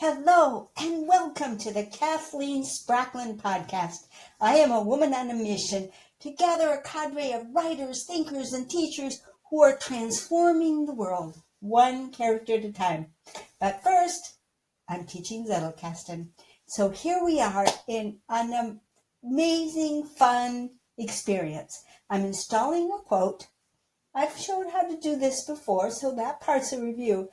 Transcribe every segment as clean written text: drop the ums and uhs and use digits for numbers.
Hello and welcome to the Kathleen Spracklin podcast. I am a woman on a mission to gather a cadre of writers, thinkers, and teachers who are transforming the world one character at a time. But first, I'm teaching Zettelkasten. So here we are in an amazing, fun experience. I'm installing a quote. I've shown how to do this before, so that part's a review.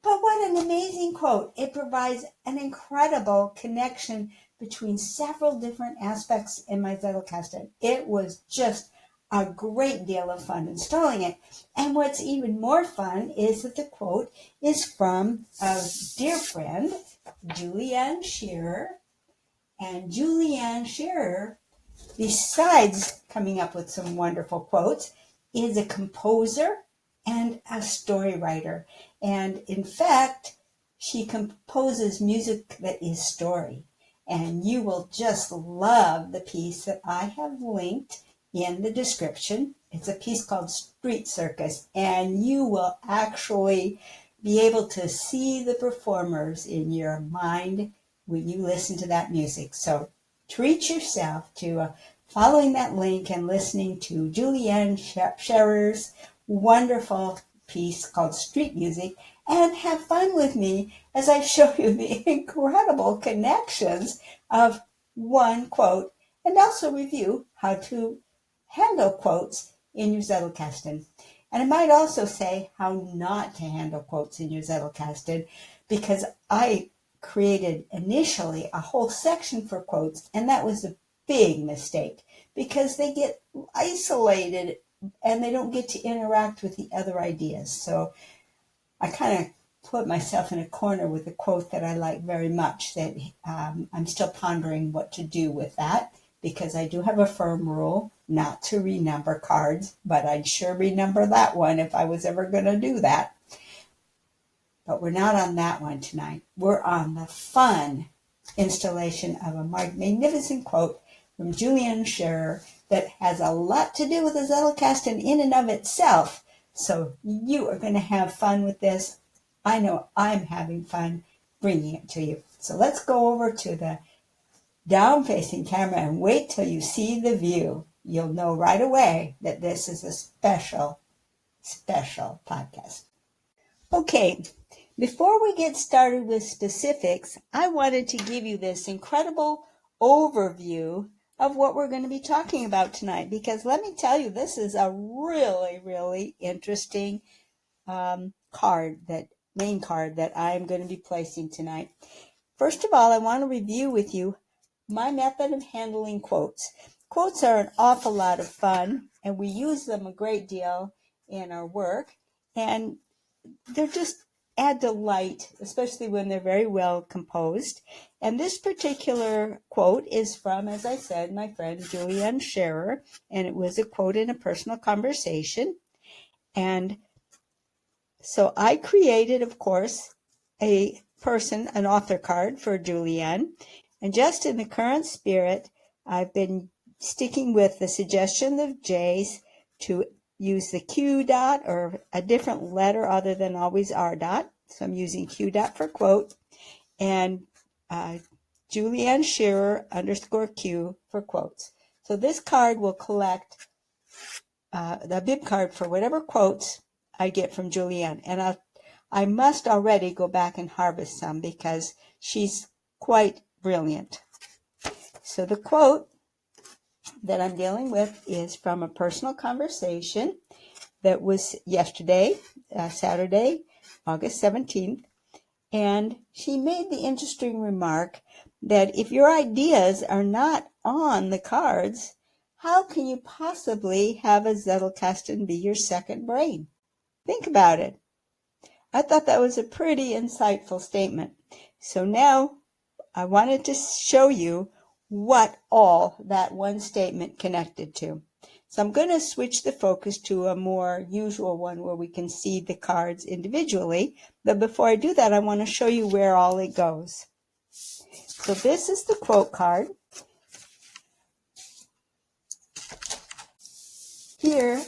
But what an amazing quote. It provides an incredible connection between several different aspects in my Zettelkasten. It was just a great deal of fun installing it. And what's even more fun is that the quote is from a dear friend, Julianne Sharer. And Julianne Sharer, besides coming up with some wonderful quotes, is a composer and a story writer. And in fact, she composes music that is story. And you will just love the piece that I have linked in the description. It's a piece called Street Circus. And you will actually be able to see the performers in your mind when you listen to that music. So treat yourself to following that link and listening to Julianne Sharer's wonderful piece called Street Music, and have fun with me as I show you the incredible connections of one quote, and also review how to handle quotes in your Zettelkasten. And I might also say how not to handle quotes in your Zettelkasten, because I created initially a whole section for quotes, and that was a big mistake because they get isolated and they don't get to interact with the other ideas. So I kind of put myself in a corner with a quote that I like very much that I'm still pondering what to do with that, because I do have a firm rule not to renumber cards, but I'd sure renumber that one if I was ever going to do that. But we're not on that one tonight. We're on the fun installation of a magnificent quote from Julianne Sharer that has a lot to do with the Zettelkasten in and of itself. So you are going to have fun with this. I know I'm having fun bringing it to you. So let's go over to the down-facing camera and wait till you see the view. You'll know right away that this is a special, special podcast. Okay, before we get started with specifics, I wanted to give you this incredible overview of what we're going to be talking about tonight, because let me tell you, this is a really, really interesting main card that I'm going to be placing tonight. First of all, I want to review with you my method of handling quotes. Quotes are an awful lot of fun, and we use them a great deal in our work, and they're just add delight, especially when they're very well composed. And this particular quote is from, as I said, my friend Julianne Sharer, and it was a quote in a personal conversation. And so I created, of course, an author card for Julianne. And just in the current spirit, I've been sticking with the suggestion of Jay's to use the Q dot or a different letter other than always R dot. So I'm using Q dot for quote, and Julianne Sharer _Q for quotes. So this card will collect the bib card for whatever quotes I get from Julianne. And I must already go back and harvest some because she's quite brilliant. So the quote that I'm dealing with is from a personal conversation that was yesterday, Saturday, August 17th. And she made the interesting remark that if your ideas are not on the cards, how can you possibly have a Zettelkasten be your second brain? Think about it. I thought that was a pretty insightful statement. So now I wanted to show you what all that one statement connected to. So I'm going to switch the focus to a more usual one where we can see the cards individually. But before I do that, I want to show you where all it goes. So this is the quote card. Here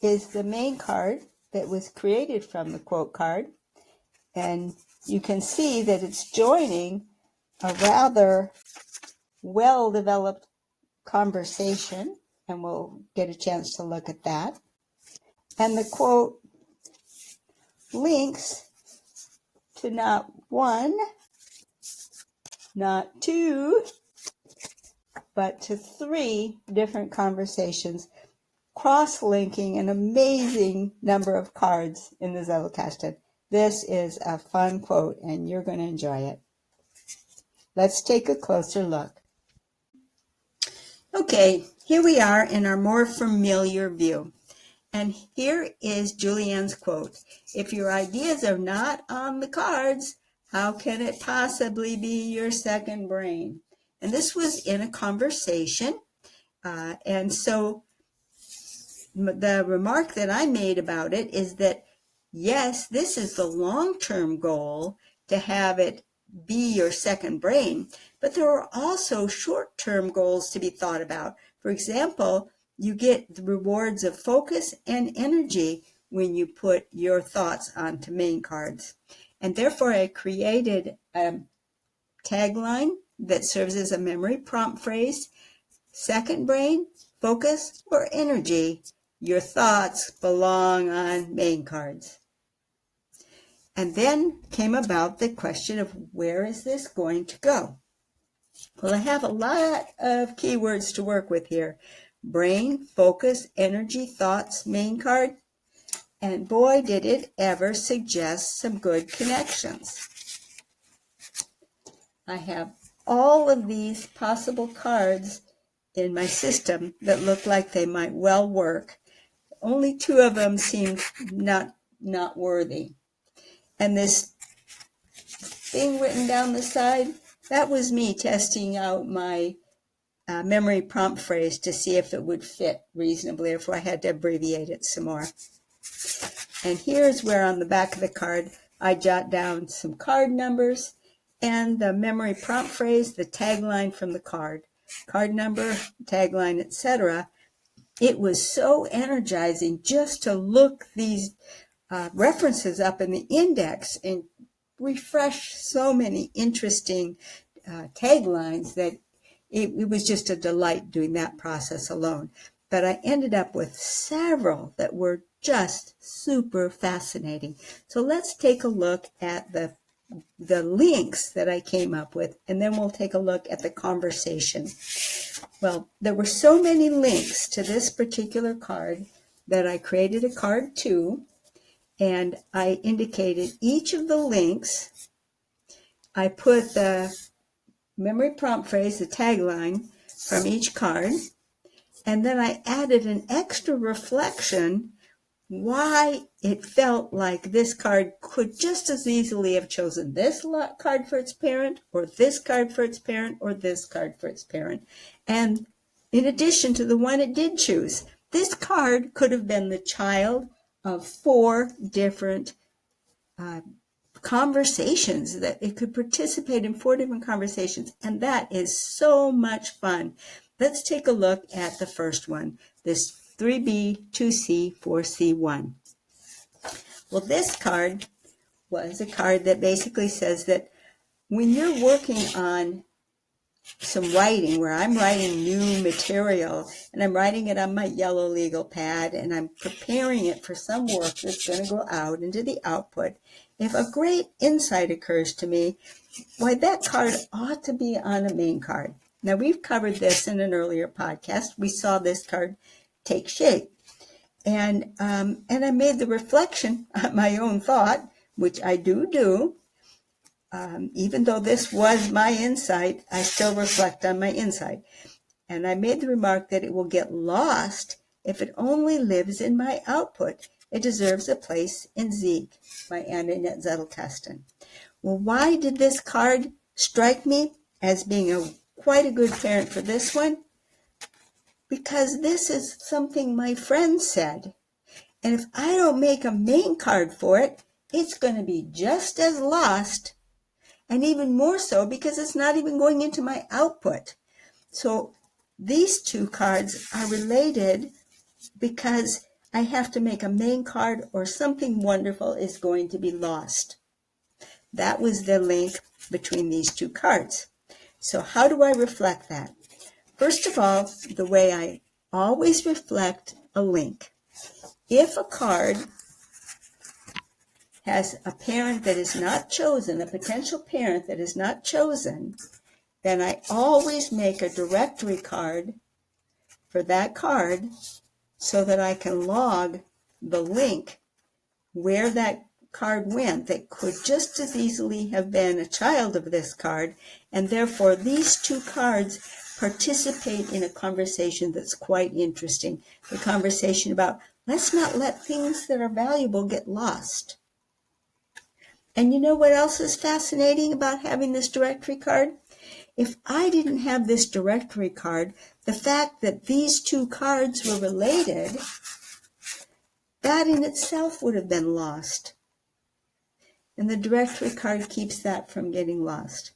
is the main card that was created from the quote card. And you can see that it's joining a rather well-developed conversation, and we'll get a chance to look at that. And the quote links to not one, not two, but to three different conversations, cross-linking an amazing number of cards in the Zettelkasten. This is a fun quote, and you're going to enjoy it. Let's take a closer look. Okay, here we are in our more familiar view. And here is Julianne's quote. If your ideas are not on the cards, how can it possibly be your second brain? And this was in a conversation. And so the remark that I made about it is that, yes, this is the long-term goal, to have it be your second brain, but there are also short-term goals to be thought about. For example, you get the rewards of focus and energy when you put your thoughts onto main cards. And therefore, I created a tagline that serves as a memory prompt phrase: second brain, focus, or energy, your thoughts belong on main cards. And then came about the question of, where is this going to go? Well, I have a lot of keywords to work with here. Brain, focus, energy, thoughts, main card. And boy, did it ever suggest some good connections. I have all of these possible cards in my system that look like they might well work. Only two of them seemed not worthy. And this thing written down the side, that was me testing out my memory prompt phrase to see if it would fit reasonably, or if I had to abbreviate it some more. And here's where on the back of the card I jot down some card numbers and the memory prompt phrase, the tagline from the card number, tagline, etc. It was so energizing just to look these references up in the index and refresh so many interesting taglines that it was just a delight doing that process alone. But I ended up with several that were just super fascinating. So let's take a look at the links that I came up with, and then we'll take a look at the conversation. Well, there were so many links to this particular card that I created a card too, and I indicated each of the links. I put the memory prompt phrase, the tagline from each card, and then I added an extra reflection why it felt like this card could just as easily have chosen this card for its parent, or this card for its parent, or this card for its parent. And in addition to the one it did choose, this card could have been the child of 4 different conversations, that it could participate in 4 different conversations. And that is so much fun. Let's take a look at the first one, this 3B, 2C, 4C1. Well, this card was a card that basically says that when you're working on some writing, where I'm writing new material and I'm writing it on my yellow legal pad and I'm preparing it for some work that's going to go out into the output, if a great insight occurs to me, why, that card ought to be on a main card. Now, we've covered this in an earlier podcast. We saw this card take shape. And I made the reflection on my own thought, which I do. Even though this was my insight, I still reflect on my insight. And I made the remark that it will get lost if it only lives in my output. It deserves a place in Zeke by Annette Zettelkasten. Well, why did this card strike me as being quite a good parent for this one? Because this is something my friend said. And if I don't make a main card for it, it's going to be just as lost, and even more so because it's not even going into my output. So these two cards are related because I have to make a main card or something wonderful is going to be lost. That was the link between these two cards. So how do I reflect that? First of all, the way I always reflect a link. If a card has a parent that is not chosen, a potential parent that is not chosen, then I always make a directory card for that card so that I can log the link where that card went that could just as easily have been a child of this card, and therefore these two cards participate in a conversation that's quite interesting. The conversation about let's not let things that are valuable get lost. And you know what else is fascinating about having this directory card? If I didn't have this directory card, the fact that these two cards were related, that in itself would have been lost. And the directory card keeps that from getting lost.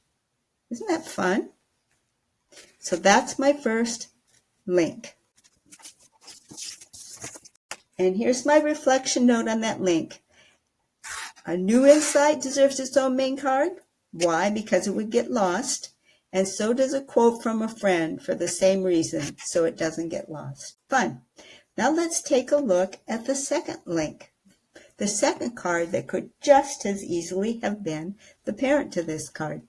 Isn't that fun? So that's my first link. And here's my reflection note on that link. A new insight deserves its own main card. Why? Because it would get lost. And so does a quote from a friend for the same reason, so it doesn't get lost. Fun. Now let's take a look at the second link. The second card that could just as easily have been the parent to this card.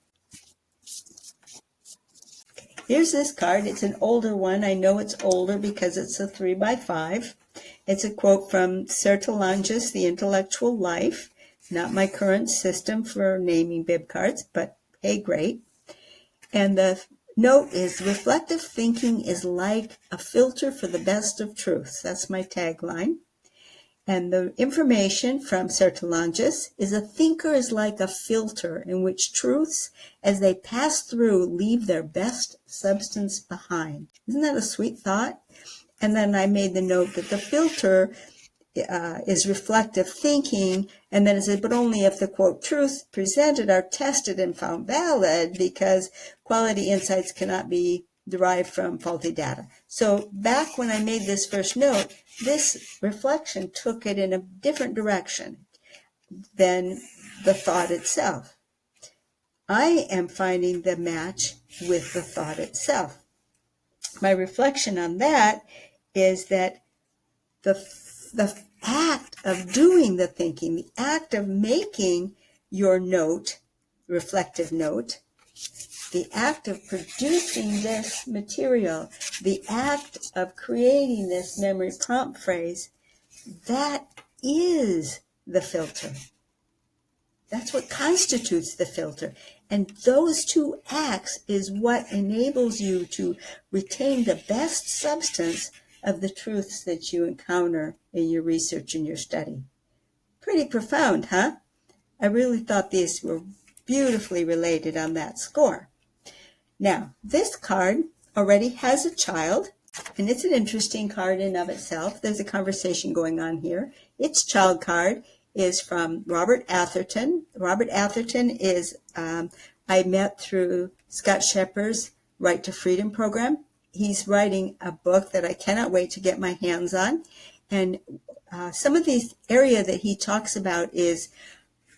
Okay, here's this card. It's an older one. I know it's older because it's a 3x5. It's a quote from Cirque du Soleil's The Intellectual Life. Not my current system for naming bib cards, but hey, great. And the note is, reflective thinking is like a filter for the best of truths. That's my tagline. And the information from Cirque du Soleil is, a thinker is like a filter in which truths, as they pass through, leave their best substance behind. Isn't that a sweet thought? And then I made the note that the filter is reflective thinking, and then it said, but only if the, quote, truths presented are tested and found valid, because quality insights cannot be derived from faulty data. So back when I made this first note, this reflection took it in a different direction than the thought itself. I am finding the match with the thought itself. My reflection on that is that the act of doing the thinking, the act of making your note, reflective note, the act of producing this material, the act of creating this memory prompt phrase, that is the filter. That's what constitutes the filter. And those two acts is what enables you to retain the best substance of the truths that you encounter in your research and your study. Pretty profound, huh? I really thought these were beautifully related on that score. Now, this card already has a child, and it's an interesting card in of itself. There's a conversation going on here. Its child card is from Robert Atherton. Robert Atherton is, I met through Scott Shepard's Right to Freedom program. He's writing a book that I cannot wait to get my hands on. And some of the area that he talks about is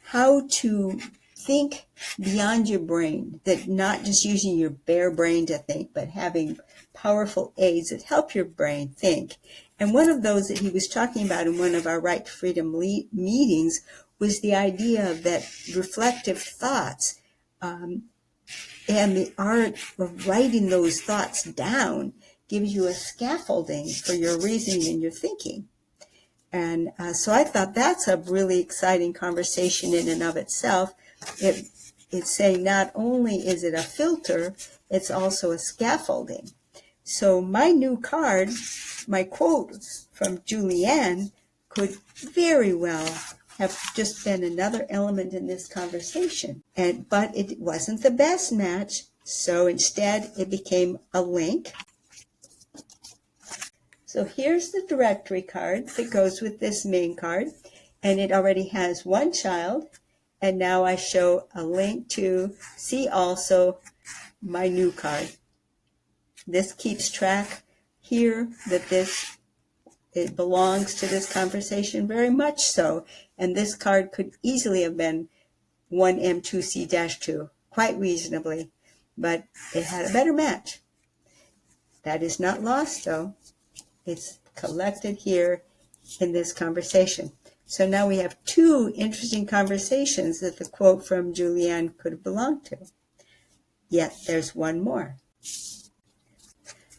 how to think beyond your brain, that not just using your bare brain to think, but having powerful aids that help your brain think. And one of those that he was talking about in one of our Right to Freedom meetings was the idea that reflective thoughts and the art of writing those thoughts down gives you a scaffolding for your reasoning and your thinking. And so I thought that's a really exciting conversation in and of itself. It's saying not only is it a filter, it's also a scaffolding. So my new card, my quote from Julianne, could very well have just been another element in this conversation. But it wasn't the best match, so instead it became a link. So here's the directory card that goes with this main card, and it already has one child, and now I show a link to see also my new card. This keeps track here that it belongs to this conversation very much so, and this card could easily have been 1M2C-2, quite reasonably, but it had a better match. That is not lost, though. It's collected here in this conversation. So now we have two interesting conversations that the quote from Julianne could have belonged to. Yet there's one more.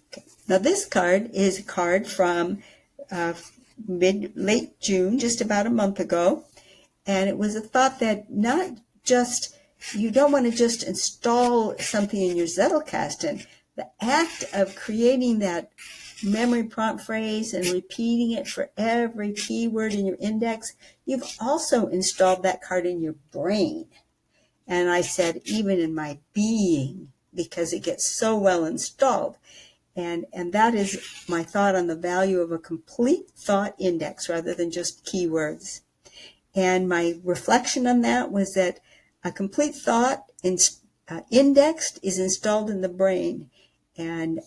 Okay. Now this card is a card from late June, just about a month ago. And it was a thought that not just, you don't want to just install something in your Zettelkasten. The act of creating that memory prompt phrase and repeating it for every keyword in your index, you've also installed that card in your brain. And I said, even in my being, because it gets so well installed. And that is my thought on the value of a complete thought index rather than just keywords. And my reflection on that was that a complete thought indexed is installed in the brain. And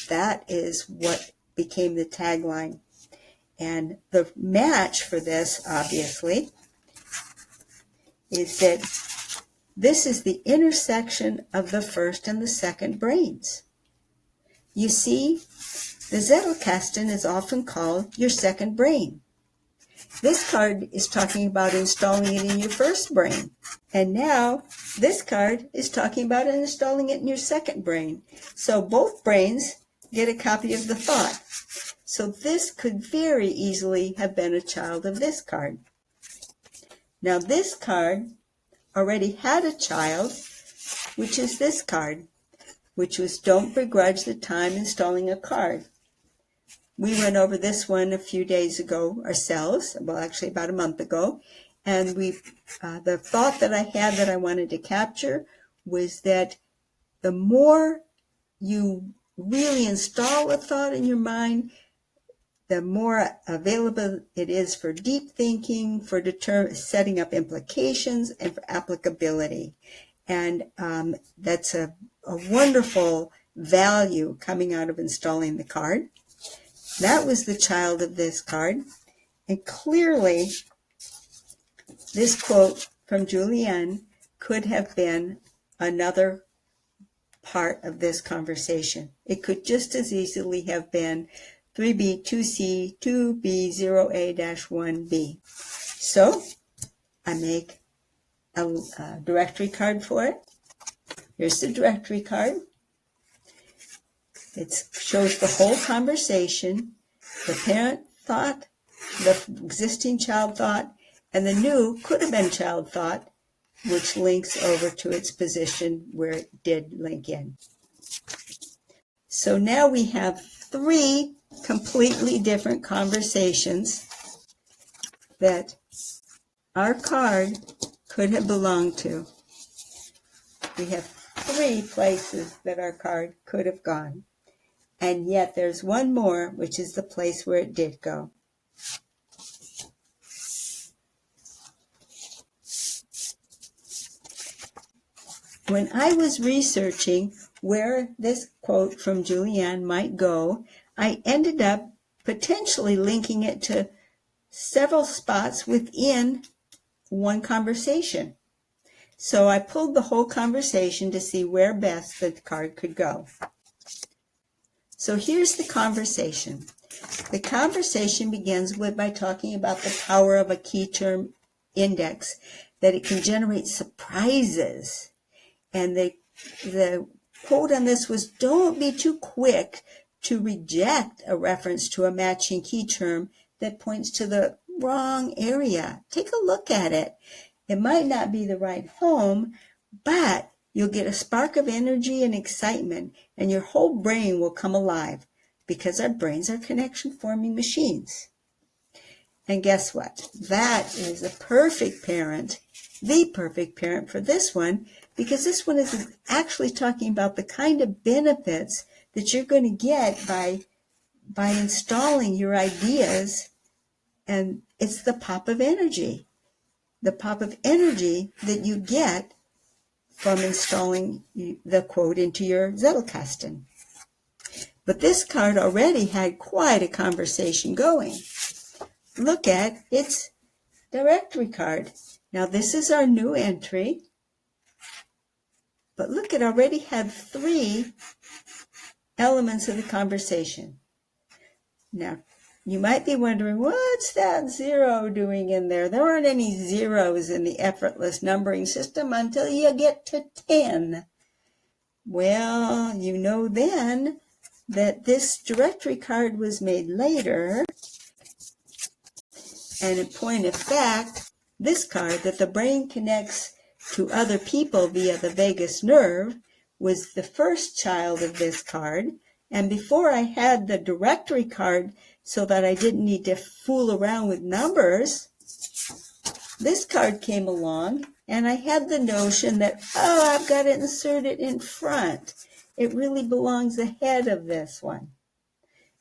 that is what became the tagline. And the match for this, obviously, is that this is the intersection of the first and the second brains. You see, the Zettelkasten is often called your second brain. This card is talking about installing it in your first brain. And now this card is talking about installing it in your second brain. So both brains get a copy of the thought. So this could very easily have been a child of this card. Now this card already had a child, which is this card, which was don't begrudge the time installing a card. We went over this one a few days ago ourselves, well, actually about a month ago, and the thought that I had that I wanted to capture was that the more you really install a thought in your mind, the more available it is for deep thinking, for setting up implications, and for applicability. And that's a wonderful value coming out of installing the card. That was the child of this card. And clearly, this quote from Julianne could have been another part of this conversation. It could just as easily have been 3B, 2C, 2B, 0A-1B. So I make a directory card for it. Here's the directory card. It shows the whole conversation, the parent thought, the existing child thought, and the new could have been child thought, which links over to its position where it did link in. So now we have three completely different conversations that our card could have belonged to. We have three places that our card could have gone. And yet there's one more, which is the place where it did go. When I was researching where this quote from Julianne might go, I ended up potentially linking it to several spots within one conversation. So I pulled the whole conversation to see where best the card could go. So here's the conversation. The conversation begins by talking about the power of a key term index, that it can generate surprises. And the quote on this was, don't be too quick to reject a reference to a matching key term that points to the wrong area. Take a look at it. It might not be the right home, but you'll get a spark of energy and excitement, and your whole brain will come alive, because our brains are connection-forming machines. And guess what? That is a perfect parent, the perfect parent for this one, because this one is actually talking about the kind of benefits that you're going to get by installing your ideas, and it's the pop of energy. The pop of energy that you get from installing the quote into your Zettelkasten. But this card already had quite a conversation going. Look at its directory card. Now this is our new entry. But look, it already had 3 elements of the conversation. Now, you might be wondering, what's that 0 doing in there? There aren't any zeros in the effortless numbering system until you get to 10. Well, you know then that this directory card was made later. And in point of fact, this card that the brain connects to other people via the vagus nerve was the first child of this card. And before I had the directory card so that I didn't need to fool around with numbers, this card came along and I had the notion that, I've got to insert it in front. It really belongs ahead of this one.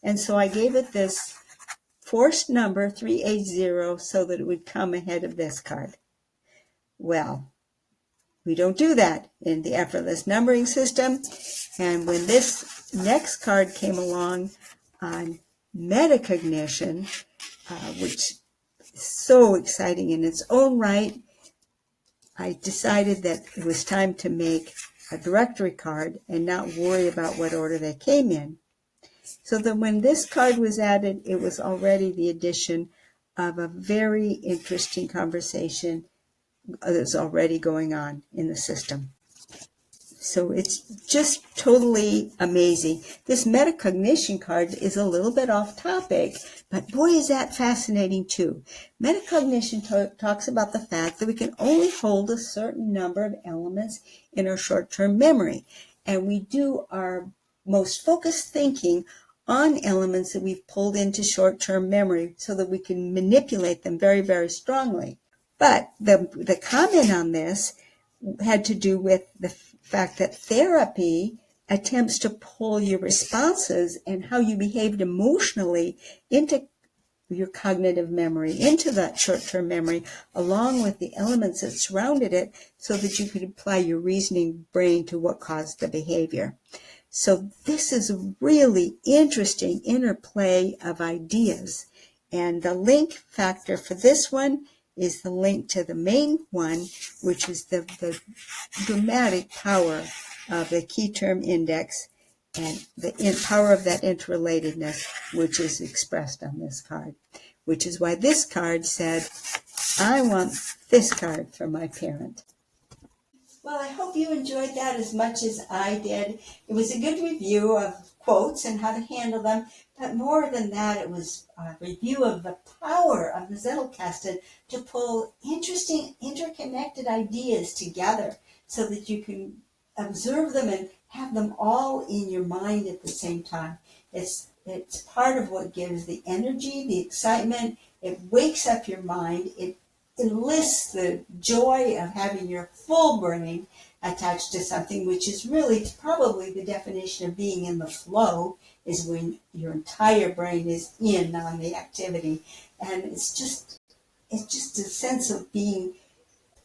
And so I gave it this forced number 380 so that it would come ahead of this card. Well, we don't do that in the effortless numbering system. And when this next card came along on metacognition, which is so exciting in its own right, I decided that it was time to make a directory card and not worry about what order they came in. So that when this card was added, it was already the addition of a very interesting conversation that's already going on in the system. So it's just totally amazing. This metacognition card is a little bit off topic, but boy, is that fascinating too. Metacognition talks about the fact that we can only hold a certain number of elements in our short-term memory. And we do our most focused thinking on elements that we've pulled into short-term memory so that we can manipulate them very, very strongly. But the comment on this had to do with the fact that therapy attempts to pull your responses and how you behaved emotionally into your cognitive memory, into that short-term memory, along with the elements that surrounded it, so that you could apply your reasoning brain to what caused the behavior. So this is a really interesting interplay of ideas. And the link factor for this one is the link to the main one, which is the dramatic power of the key term index and the power of that interrelatedness, which is expressed on this card, which is why this card said, I want this card for my parent. Well, I hope you enjoyed that as much as I did. It was a good review of quotes and how to handle them, but more than that, it was a review of the power of the Zettelkasten to pull interesting, interconnected ideas together so that you can observe them and have them all in your mind at the same time. It's part of what gives the energy, the excitement. It wakes up your mind. It enlists the joy of having your full brain attached to something, which is really probably the definition of being in the flow, is when your entire brain is in on the activity. And it's just a sense of being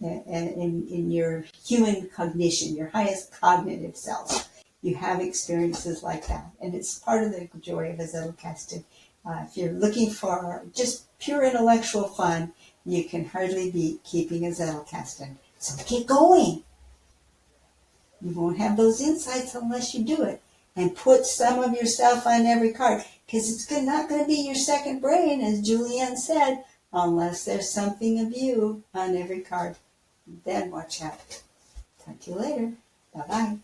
in your human cognition, your highest cognitive self. You have experiences like that, and it's part of the joy of a Zettelkasten. If you're looking for just pure intellectual fun, you can hardly beat keeping a Zettelkasten. So get going. You won't have those insights unless you do it. And put some of yourself on every card, because it's not going to be your second brain, as Julianne said, unless there's something of you on every card. Then watch out. Talk to you later. Bye-bye.